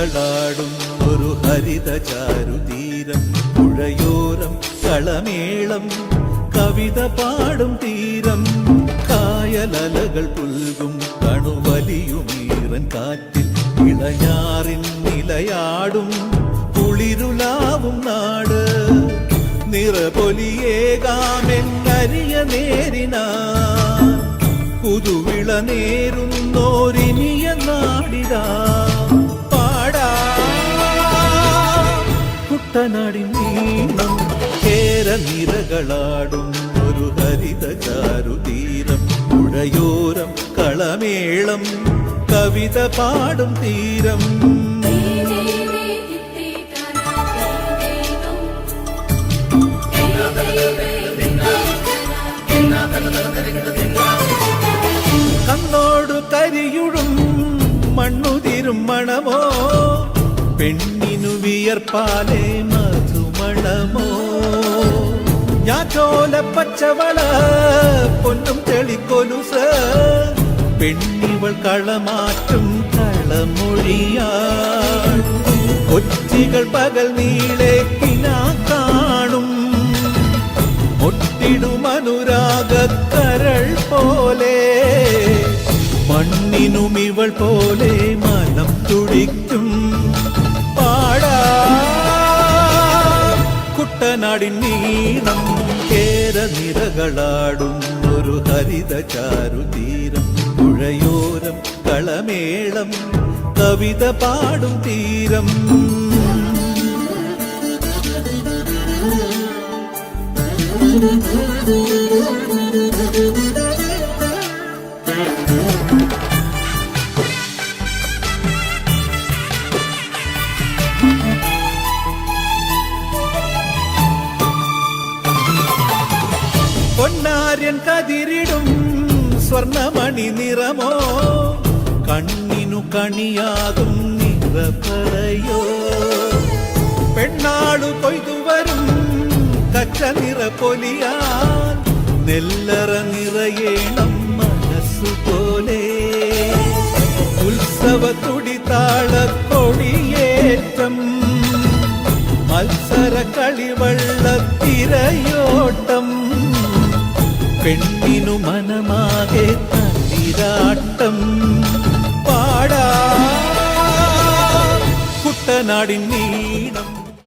നിരകളാടും ഒരു ഹരിത ചാരുതീരം, പുഴയോരം കളമേളം കവിത പാടും തീരം, കായലലകൾ പുൽകും കണുവലിയുമീറൻ കാറ്റിൽ ഇളഞ്ഞാറിൻ നിലയാടും കുളിരുലാവും നാട്, നിറപൊലിയേകാമെന്നരിയ നേരിനാ പുതുവിള നേരുന്നോരിനിയ നാടിതാ പാടാ. കുട്ടനാടിൻ നീളം കേരനിരകളാടും ഒരു ഹരിത ചാരുതീരം, പുഴയോരം കളമേളം കവിത പാടും തീരം. കണ്ണോടു കരിയുഴും മണ്ണുതിരും മണമോ, പെണ്ണിനു വിയർപ്പാലേ മധുമണമോ, ഞാറ്റോല പച്ചവള പൊന്നും തെളിക്കൊലുസ്, പെണ്ണിവൾ കളമാറ്റും കളമൊഴിയാൾ, കൊച്ചികൾ പകൽ നീളെ കിനാ കാണും, ഒട്ടിടുമനുരാഗക്കരൾ പോലെ, മണ്ണിനും ഇവൾ പോലെ മനം തുടിക്കും പാടാ. കുട്ടനാടിൻ നീളം കേരനിരകളാടും ഒരു ഹരിത ചാരുതീരം, പുഴയോരം കളമേളം കവിത പാടും തീരം. പൊന്നാര്യൻ കതിരിടും സ്വർണമണി നിറമോ, കണ്ണിനു കണിയാകും നിറപറയോ, പെണ്ണാളു കൊയ്തുവരും കച്ച നിറപ്പൊലിയാൻ, നെല്ലറ നിറയേണം മനസ്സുപോലെ, ഉത്സവ തുടിതാള കൊടിയേറ്റം, മത്സര കളിവള്ളത്തിരയോട്ടം, പെണ്ണിനു മനമാകെ തന്നിരാട്ടം പാടാ. കുട്ടനാടിൻ നീളം